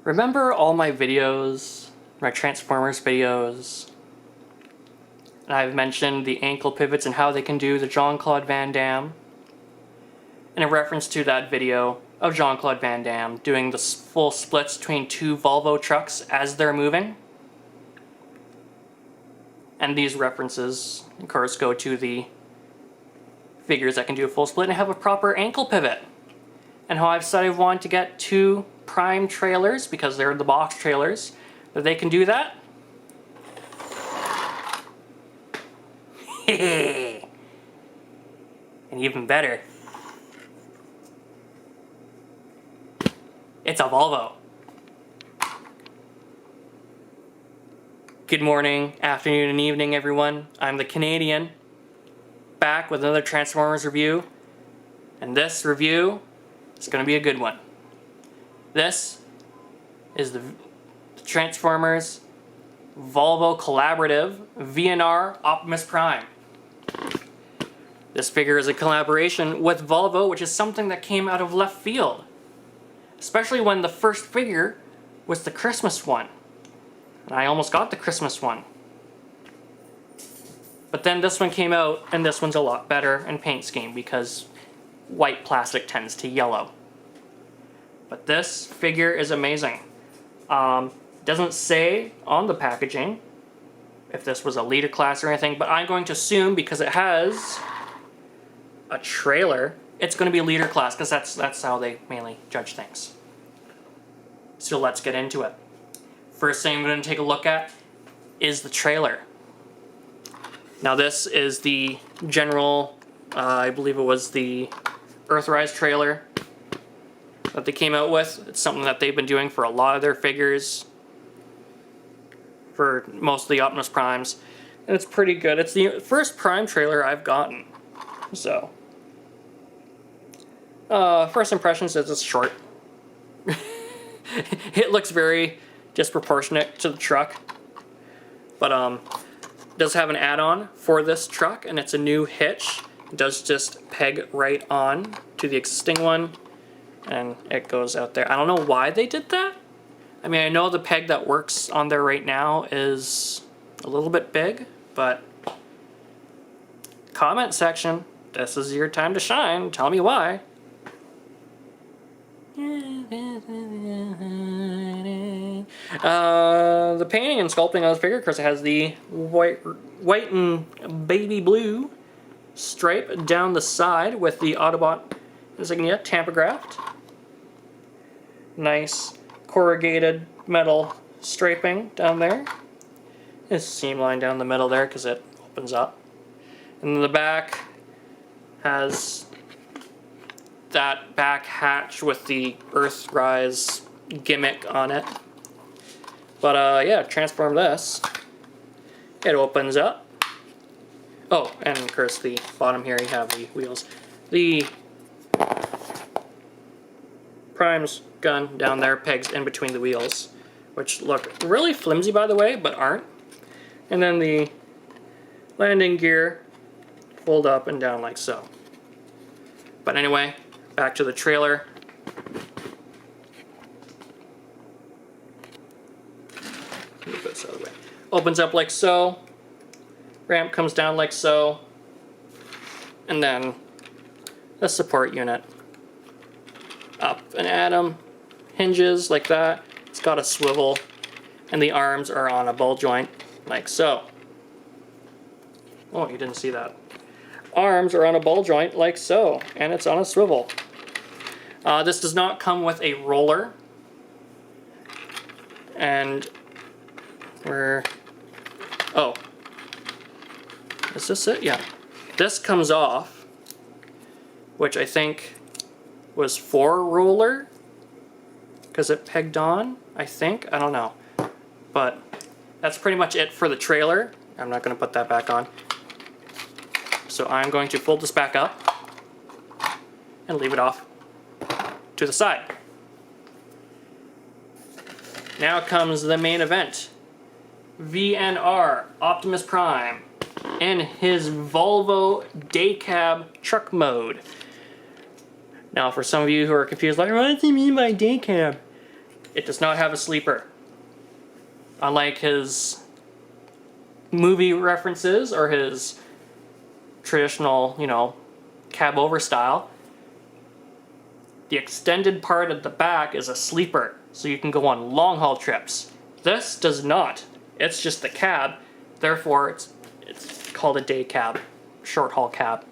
Remember all my videos, my Transformers videos, and I've mentioned the ankle pivots and how they can do the Jean-Claude Van Damme? In a reference to that video of Jean-Claude Van Damme doing the full splits between two Volvo trucks as they're moving. And these references, of course, go to the figures that can do a full split and have a proper ankle pivot. And how I've decided I want to get two prime trailers, because they're the box trailers, that they can do that. And even better, it's a Volvo. Good morning, afternoon, and evening, everyone. I'm the Canadian, back with another Transformers review. And this review is going to be a good one. This is the Transformers Volvo Collaborative VNR Optimus Prime. This figure is a collaboration with Volvo, which is something that came out of left field. Especially when the first figure was the Christmas one. And I almost got the Christmas one. But then this one came out, and this one's a lot better in paint scheme because white plastic tends to yellow. But this figure is amazing. Doesn't say on the packaging if this was a leader class or anything, but I'm going to assume because it has a trailer, it's going to be a leader class because that's how they mainly judge things. So let's get into it. First thing I'm going to take a look at is the trailer. Now this is the general, I believe it was the Earthrise trailer that they came out with. It's something that they've been doing for a lot of their figures, for most of the Optimus Primes, and it's pretty good. It's the first Prime trailer I've gotten, so first impressions is it's short. It looks very disproportionate to the truck, but it does have an add-on for this truck, and it's a new hitch. It does just peg right on to the existing one, and it goes out there. I don't know why they did that. I mean, I know the peg that works on there right now is a little bit big, but comment section, this is your time to shine. Tell me why. The painting and sculpting on this figure, of course, it has the white and baby blue stripe down the side with the Autobot insignia tampographed. Nice corrugated metal striping down there. This seam line down the middle there because it opens up. And the back has that back hatch with the Earthrise gimmick on it. But yeah, transform this. It opens up. Oh, and of course the bottom here you have the wheels. The Prime's gun down there pegs in between the wheels, which look really flimsy by the way, but aren't. And then the landing gear fold up and down like so. But anyway, back to the trailer. Move this out of the way. Opens up like so. Ramp comes down like so. And then the support unit up and at 'em. Hinges like that. It's got a swivel, and the arms are on a ball joint like so. Oh, you didn't see that. Arms are on a ball joint like so, and it's on a swivel. This does not come with a roller, and oh, is this it? Yeah, this comes off, which I think was for roller, because it pegged on, I think. I don't know. But that's pretty much it for the trailer. I'm not going to put that back on. So I'm going to fold this back up and leave it off to the side. Now comes the main event. VNR Optimus Prime in his Volvo day cab truck mode. Now for some of you who are confused, like, what does he mean by day cab? It does not have a sleeper. Unlike his movie references or his traditional, you know, cab over style, the extended part at the back is a sleeper, so you can go on long haul trips. This does not. It's just the cab, therefore it's called a day cab, short haul cab.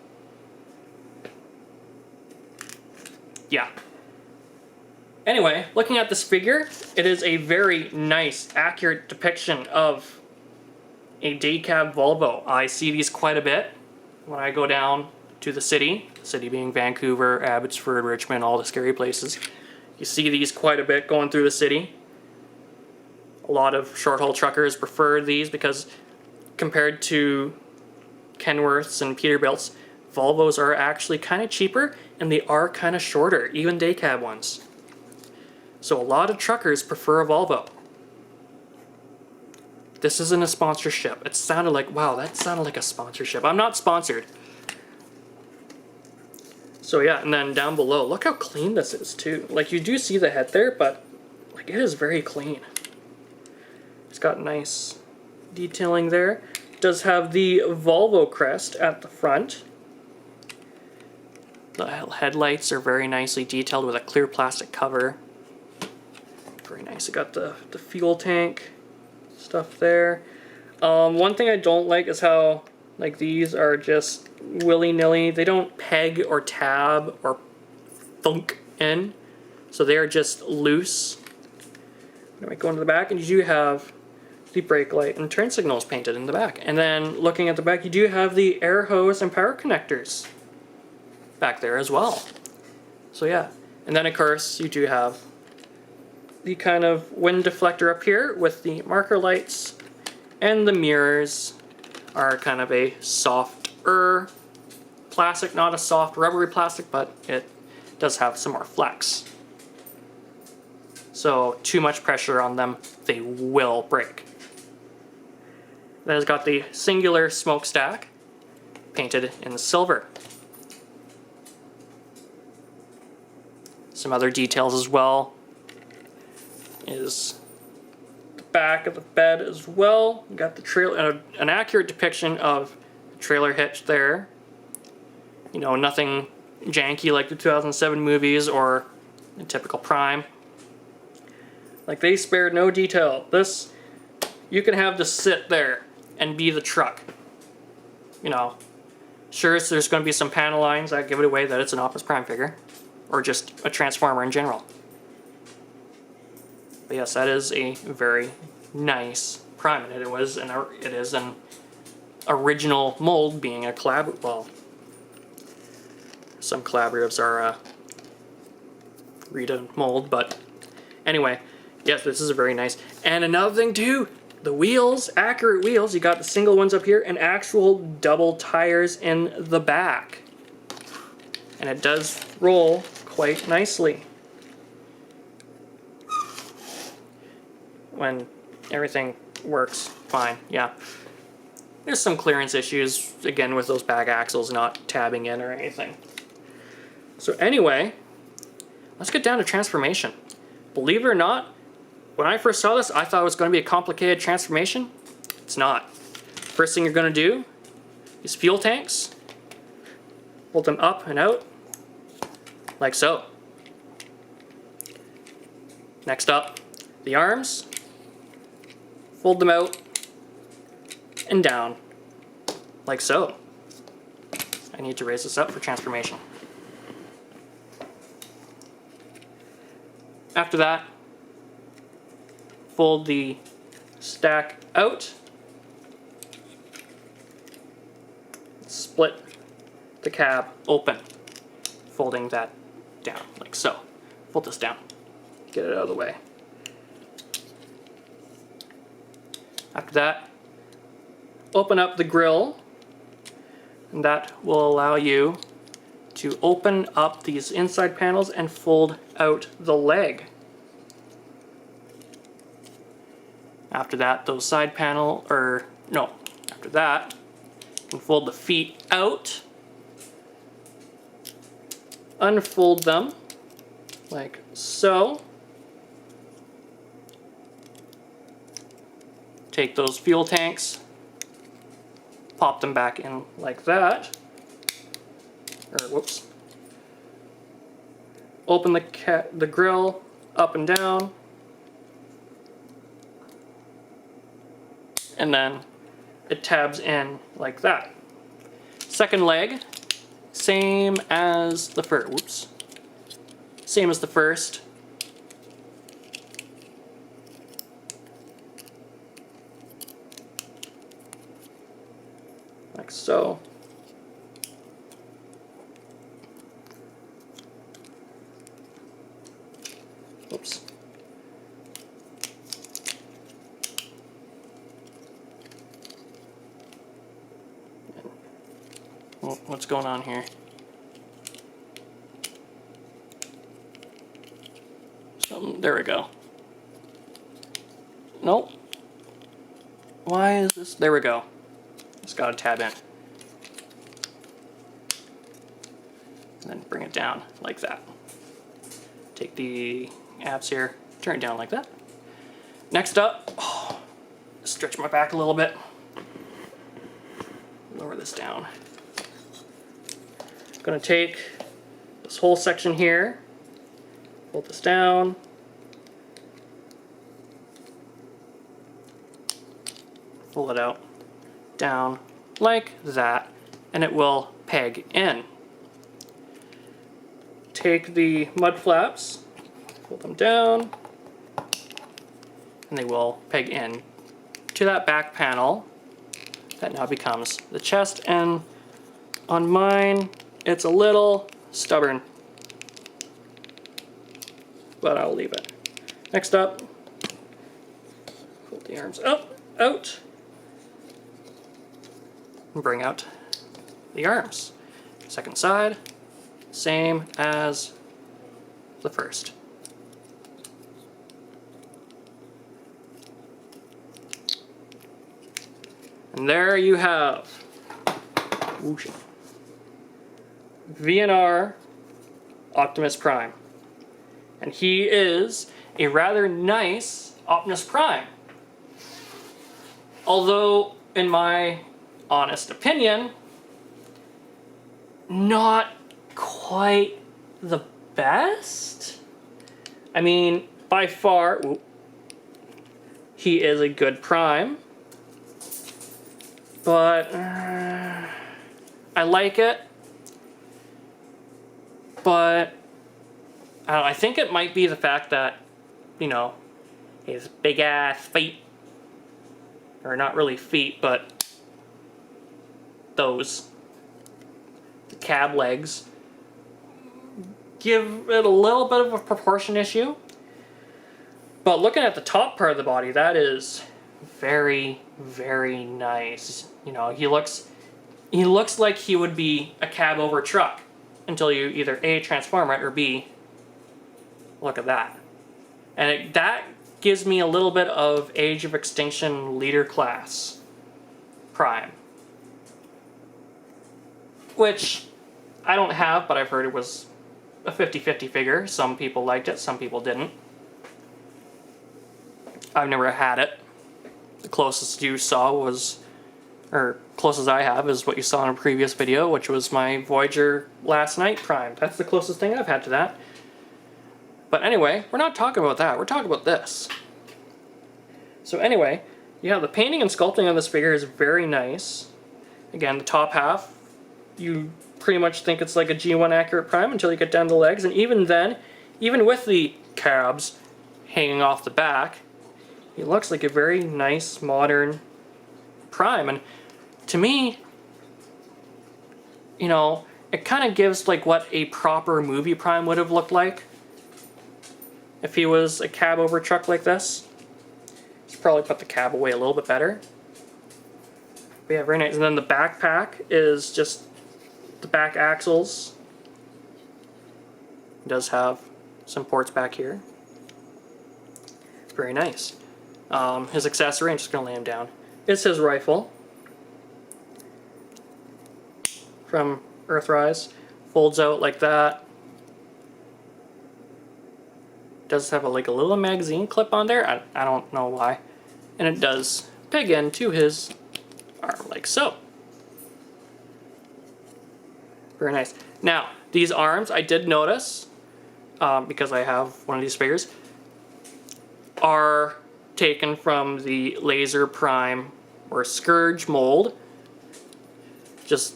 Yeah. Anyway, looking at this figure, it is a very nice, accurate depiction of a day cab Volvo. I see these quite a bit when I go down to the city being Vancouver, Abbotsford, Richmond, all the scary places. You see these quite a bit going through the city. A lot of short haul truckers prefer these because compared to Kenworths and Peterbilts, Volvos are actually kind of cheaper and they are kind of shorter, even day cab ones. So a lot of truckers prefer a Volvo. This isn't a sponsorship. It sounded like, wow, that sounded like a sponsorship. I'm not sponsored. So yeah, and then down below, look how clean this is too. Like you do see the head there, but like it is very clean. It's got nice detailing there. It does have the Volvo crest at the front. The headlights are very nicely detailed with a clear plastic cover. Very nice. It got the fuel tank stuff there. One thing I don't like is how like these are just willy-nilly. They don't peg or tab or thunk in. So they are just loose. Then we go into the back and you do have the brake light and turn signals painted in the back. And then looking at the back, you do have the air hose and power connectors back there as well. So yeah. And then of course you do have the kind of wind deflector up here with the marker lights, and the mirrors are kind of a softer plastic, not a soft rubbery plastic, but it does have some more flex. So too much pressure on them, they will break. Then it's got the singular smokestack painted in silver. Some other details as well is the back of the bed as well. You got the trailer, an accurate depiction of the trailer hitch there. You know, nothing janky like the 2007 movies or a typical Prime. Like they spared no detail. This, you can have this sit there and be the truck. You know, sure, there's going to be some panel lines that give it away that it's an Optimus Prime figure, or just a Transformer in general. But yes, that is a very nice Prime, and it is an original mold, being a collab. Well, some collaboratives are a Rita mold, but anyway, yes, this is a very nice. And another thing too, the wheels, accurate wheels. You got the single ones up here and actual double tires in the back, and it does roll quite nicely when everything works fine. Yeah, there's some clearance issues again with those back axles not tabbing in or anything. So anyway, let's get down to transformation. Believe it or not, when I first saw this, I thought it was going to be a complicated transformation. It's not. First thing you're going to do is fuel tanks. Hold them up and out, like so. Next up, the arms. Fold them out and down, like so. I need to raise this up for transformation. After that, fold the stack out, split the cab open, folding that down like so. Fold this down, get it out of the way. After that, open up the grille, and that will allow you to open up these inside panels and fold out the leg. After that, those side panel, after that, you can fold the feet out, unfold them like so, take those fuel tanks, pop them back in like that, or whoops, open the grill up and down, and then it tabs in like that. Second leg, same as the first, whoops, same as the first. Like so. Oops. What's going on here? There we go. Nope. Why is this? There we go. Just gotta tab in. And then bring it down like that. Take the abs here, turn it down like that. Next up, stretch my back a little bit. Lower this down. Gonna take this whole section here, pull this down, pull it out, down like that, and it will peg in. Take the mud flaps, pull them down, and they will peg in to that back panel that now becomes the chest. And on mine, it's a little stubborn, but I'll leave it. Next up, pull the arms up, out, and bring out the arms. Second side, same as the first. And there you have VNR Optimus Prime. And he is a rather nice Optimus Prime. Although, in my honest opinion, not quite the best. I mean, by far, he is a good Prime. But I like it. But I think it might be the fact that, you know, his big ass feet, or not really feet, but the cab legs, give it a little bit of a proportion issue. But looking at the top part of the body, that is very, very nice. You know, he looks like he would be a cab over truck until you either A, transform it, or B, look at that. And that gives me a little bit of Age of Extinction leader class Prime, which I don't have, but I've heard it was a 50-50 figure. Some people liked it, some people didn't. I've never had it. The closest you saw was, or closest I have, is what you saw in a previous video, which was my Voyager Last Night Prime. That's the closest thing I've had to that. But anyway, we're not talking about that. We're talking about this. So anyway, yeah, the painting and sculpting on this figure is very nice. Again, the top half, you pretty much think it's like a G1 accurate Prime until you get down the legs. And even then, even with the cabs hanging off the back, it looks like a very nice, modern Prime. And to me, you know, it kind of gives like what a proper movie Prime would have looked like if he was a cab over truck like this. Should probably put the cab away a little bit better. But yeah, very nice. And then the backpack is just the back axles. It does have some ports back here. Very nice. His accessory, I'm just going to lay him down, is his rifle from Earthrise. Folds out like that. Does have like a little magazine clip on there. I don't know why. And it does peg into his arm like so. Very nice. Now, these arms, I did notice, because I have one of these figures, are taken from the Laser Prime or Scourge mold. Just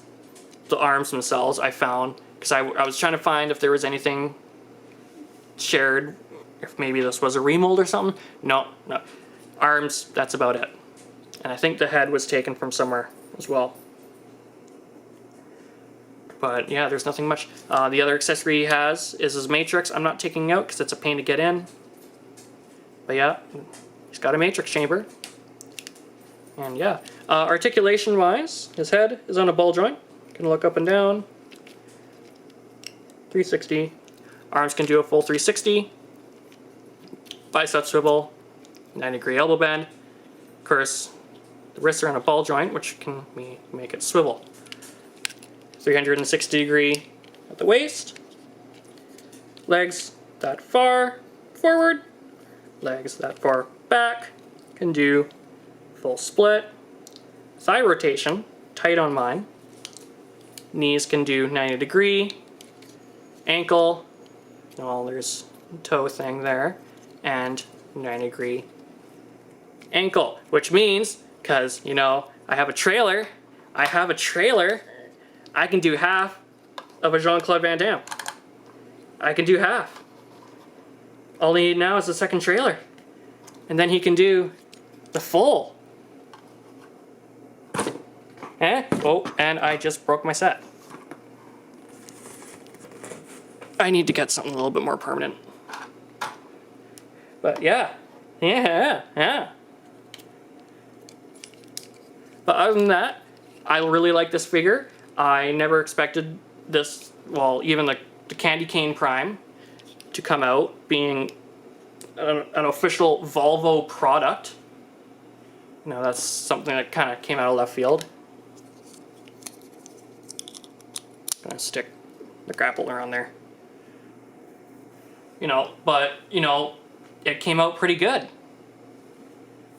the arms themselves I found, because I was trying to find if there was anything shared, if maybe this was a remold or something. No. Arms, that's about it. And I think the head was taken from somewhere as well. But yeah, there's nothing much. The other accessory he has is his matrix. I'm not taking out because it's a pain to get in. But yeah, he's got a matrix chamber. And yeah, articulation wise, his head is on a ball joint. Can look up and down. 360. Arms can do a full 360. Bicep swivel. 90-degree elbow bend. Of course, the wrists are on a ball joint, which can make it swivel. 360-degree at the waist. Legs that far forward. Legs that far back. Can do full split. Thigh rotation, tight on mine. Knees can do 90-degree. Ankle, well, there's a toe thing there. And 90-degree ankle, which means, because, you know, I have a trailer, I can do half of a Jean-Claude Van Damme. I can do half. All I need now is the second trailer. And then he can do the full. Oh, and I just broke my set. I need to get something a little bit more permanent. But yeah. But other than that, I really like this figure. I never expected this, well, even the Candy Cane Prime to come out being an official Volvo product. You know, that's something that kind of came out of left field. Gonna stick the grappler on there. You know, but, you know, it came out pretty good.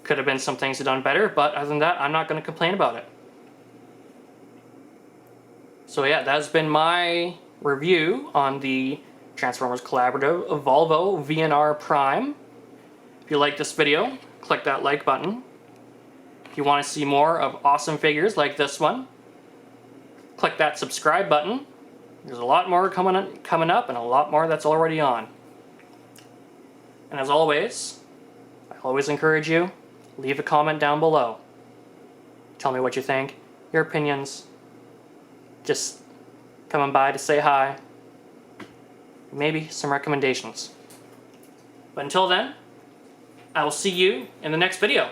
Could have been some things done better, but other than that, I'm not going to complain about it. So yeah, that's been my review on the Transformers Collaborative Volvo VNR Prime. If you like this video, click that like button. If you want to see more of awesome figures like this one, click that subscribe button. There's a lot more coming up and a lot more that's already on. And as always, I always encourage you, leave a comment down below. Tell me what you think, your opinions, just coming by to say hi, maybe some recommendations. But until then, I will see you in the next video.